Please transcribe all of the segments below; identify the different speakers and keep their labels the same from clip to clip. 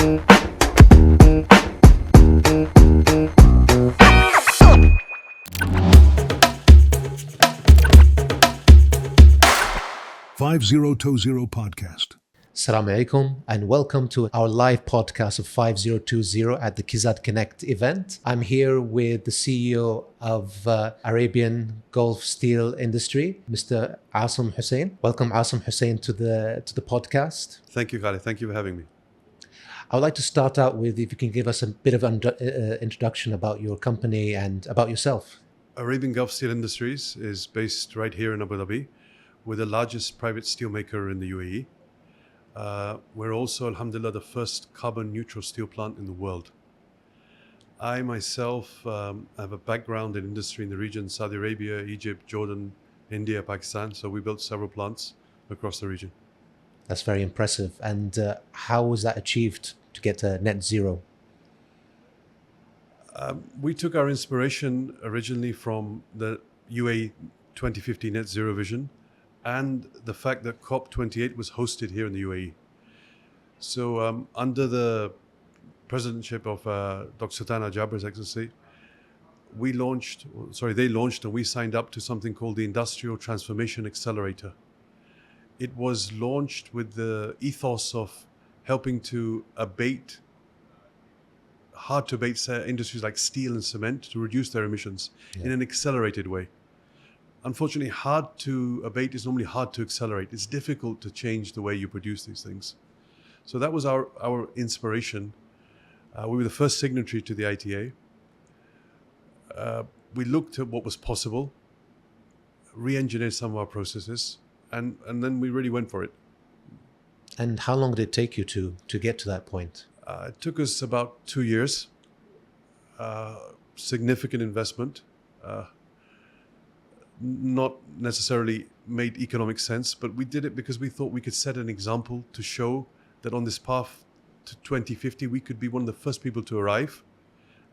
Speaker 1: 5020 Podcast.
Speaker 2: Assalamu alaikum and welcome to our live podcast of 5020 at the KEZAD Connect event. I'm here with the CEO of Arabian Gulf Steel Industry, Mr. Asam Hussain. Welcome, Asam Hussain, to the podcast.
Speaker 3: Thank you, Khalid. Thank you for having me.
Speaker 2: I would like to start out with if you can give us a bit of an introduction about your company and about yourself.
Speaker 3: Arabian Gulf Steel Industries is based right here in Abu Dhabi. We're the largest private steelmaker in the UAE. We're also, alhamdulillah, the first carbon neutral steel plant in the world. I myself have a background in industry in the region, Saudi Arabia, Egypt, Jordan, India, Pakistan. So we built several plants across the region.
Speaker 2: That's very impressive. And how was that achieved to get to net zero?
Speaker 3: We took our inspiration originally from the UAE 2050 net zero vision and the fact that COP28 was hosted here in the UAE. So under the presidentship of Dr. Sultan Al Jaber's Excellency, they launched and we signed up to something called the Industrial Transformation Accelerator. It was launched with the ethos of helping to abate hard to abate industries like steel and cement to reduce their emissions in an accelerated way. Unfortunately, hard to abate is normally hard to accelerate. It's difficult to change the way you produce these things. So that was our inspiration. We were the first signatory to the ITA. We looked at what was possible, re-engineered some of our processes, and then we really went for it.
Speaker 2: And how long did it take you to get to that point?
Speaker 3: It took us about 2 years. Significant investment. Not necessarily made economic sense, but we did it because we thought we could set an example to show that on this path to 2050, we could be one of the first people to arrive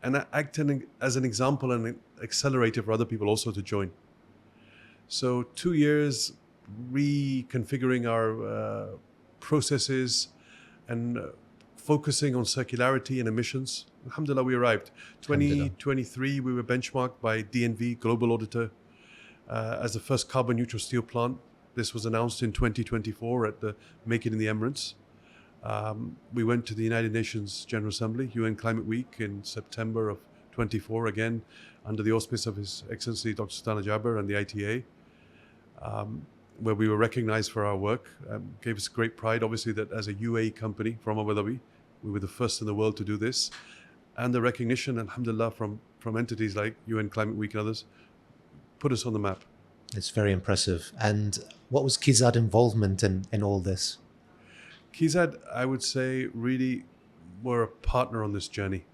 Speaker 3: and acting as an example and an accelerator for other people also to join. So 2 years reconfiguring our processes and focusing on circularity and emissions. Alhamdulillah, we arrived. 2023, we were benchmarked by DNV, Global Auditor, as the first carbon neutral steel plant. This was announced in 2024 at the Make It in the Emirates. We went to the United Nations General Assembly, UN Climate Week in September of 24, again under the auspice of His Excellency Dr. Sultan Al Jaber and the ITA, where we were recognized for our work. Gave us great pride, obviously, that as a UAE company from Abu Dhabi, we were the first in the world to do this. And the recognition, alhamdulillah, from entities like UN Climate Week and others, put us on the map.
Speaker 2: It's very impressive. And what was KEZAD involvement in all this?
Speaker 3: KEZAD, I would say, really were a partner on this journey.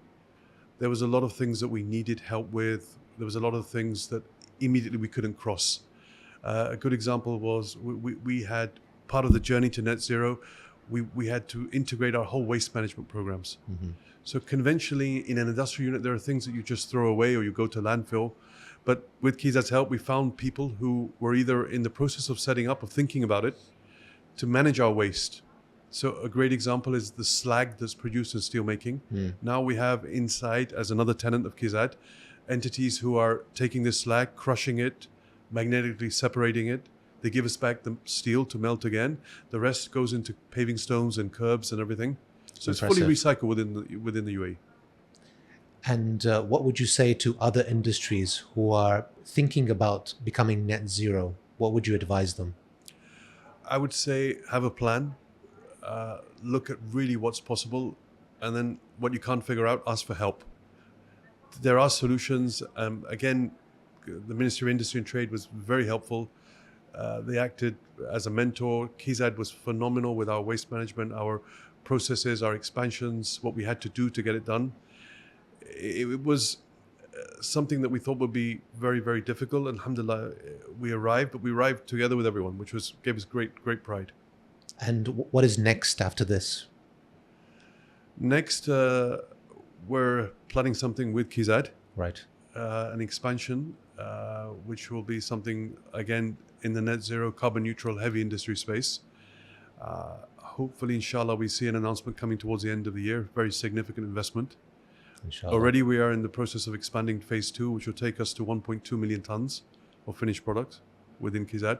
Speaker 3: There was a lot of things that we needed help with. There was a lot of things that immediately we couldn't cross. A good example was we had part of the journey to net zero. We had to integrate our whole waste management programs. Mm-hmm. So conventionally, in an industrial unit, there are things that you just throw away or you go to landfill. But with KEZAD's help, we found people who were either in the process of setting up or thinking about it to manage our waste. So a great example is the slag that's produced in steelmaking. Now we have inside, as another tenant of KEZAD, entities who are taking this slag, crushing it, magnetically separating it. They give us back the steel to melt again. The rest goes into paving stones and curbs and everything. So it's fully recycled within the UAE.
Speaker 2: And what would you say to other industries who are thinking about becoming net zero? What would you advise them?
Speaker 3: I would say have a plan. Look at really what's possible. And then what you can't figure out, ask for help. There are solutions. Again, the Ministry of Industry and Trade was very helpful. They acted as a mentor. KEZAD was phenomenal with our waste management, our processes, our expansions, what we had to do to get it done. It was something that we thought would be very, very difficult. Alhamdulillah, we arrived, but we arrived together with everyone, which gave us great pride.
Speaker 2: And what is next after this?
Speaker 3: Next, we're planning something with KEZAD.
Speaker 2: Right.
Speaker 3: An expansion, which will be something, again, in the net zero, carbon neutral, heavy industry space. hopefully, inshallah, we see an announcement coming towards the end of the year. Very significant investment.
Speaker 2: Inshallah.
Speaker 3: Already we are in the process of expanding phase 2, which will take us to 1.2 million tons of finished products within KEZAD.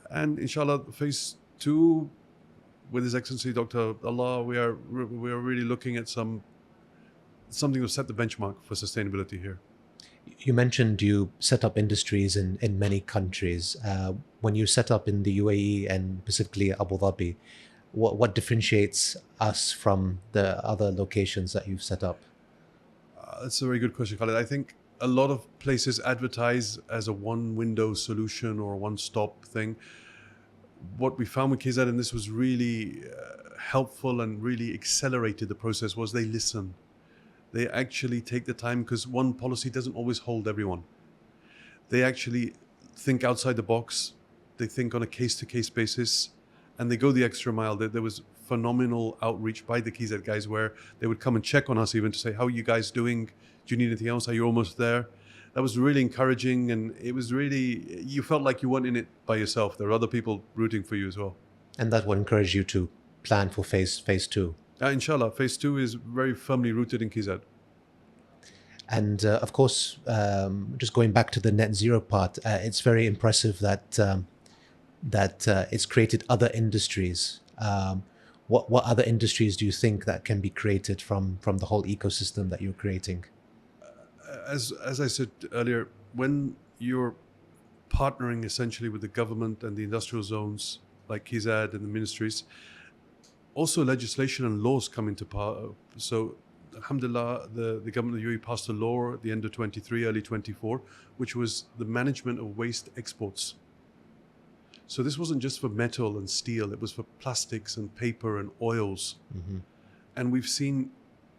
Speaker 3: And inshallah, phase 2, with His Excellency Dr. Allah, we are really looking at something to set the benchmark for sustainability here.
Speaker 2: You mentioned you set up industries in many countries. When you set up in the UAE and specifically Abu Dhabi, what differentiates us from the other locations that you've set up?
Speaker 3: That's a very good question, Khalid. I think a lot of places advertise as a one-window solution or a one-stop thing. What we found with KEZAD, and this was really helpful and really accelerated the process, was they listen. They actually take the time, because one policy doesn't always hold everyone. They actually think outside the box. They think on a case-to-case basis, and they go the extra mile. There was phenomenal outreach by the KEZAD guys where they would come and check on us even to say, how are you guys doing? Do you need anything else? Are you almost there? That was really encouraging, and it was really, you felt like you weren't in it by yourself. There were other people rooting for you as well.
Speaker 2: And that will encourage you to plan for phase 2.
Speaker 3: Inshallah, phase 2 is very firmly rooted in KEZAD.
Speaker 2: And of course, just going back to the net zero part, it's very impressive that it's created other industries. What other industries do you think that can be created from the whole ecosystem that you're creating?
Speaker 3: As I said earlier, when you're partnering essentially with the government and the industrial zones like KEZAD and the ministries, also legislation and laws come into power. So alhamdulillah, the government of the UAE passed a law at the end of 23, early 24, which was the management of waste exports. So this wasn't just for metal and steel, it was for plastics and paper and oils.
Speaker 2: Mm-hmm.
Speaker 3: And we've seen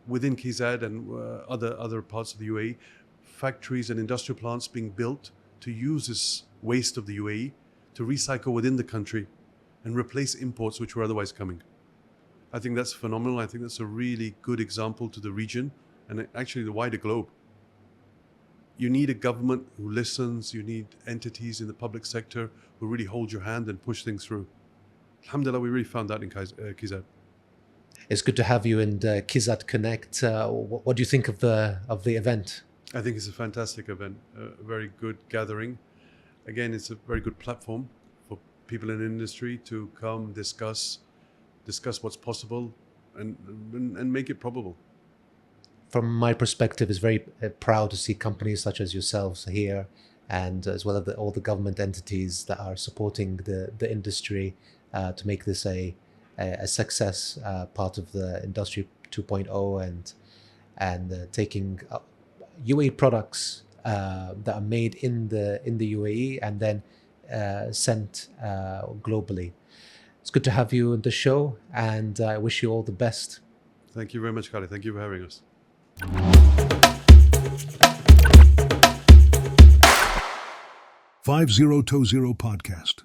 Speaker 3: within KEZAD and other parts of the UAE, factories and industrial plants being built to use this waste of the UAE to recycle within the country and replace imports which were otherwise coming. I think that's phenomenal. I think that's a really good example to the region and actually the wider globe. You need a government who listens. You need entities in the public sector who really hold your hand and push things through. Alhamdulillah, we really found that in KEZAD.
Speaker 2: It's good to have you in the KEZAD Connect. What do you think of the event?
Speaker 3: I think it's a fantastic event, a very good gathering. Again, it's a very good platform for people in the industry to come discuss what's possible and make it probable.
Speaker 2: From my perspective, it's very proud to see companies such as yourselves here, and as well as all the government entities that are supporting the industry to make this a success, part of the Industry 2.0 and taking UAE products that are made in the UAE and then sent globally. It's good to have you on the show, and I wish you all the best.
Speaker 3: Thank you very much, Khalid. Thank you for having us.
Speaker 1: 5020 Podcast.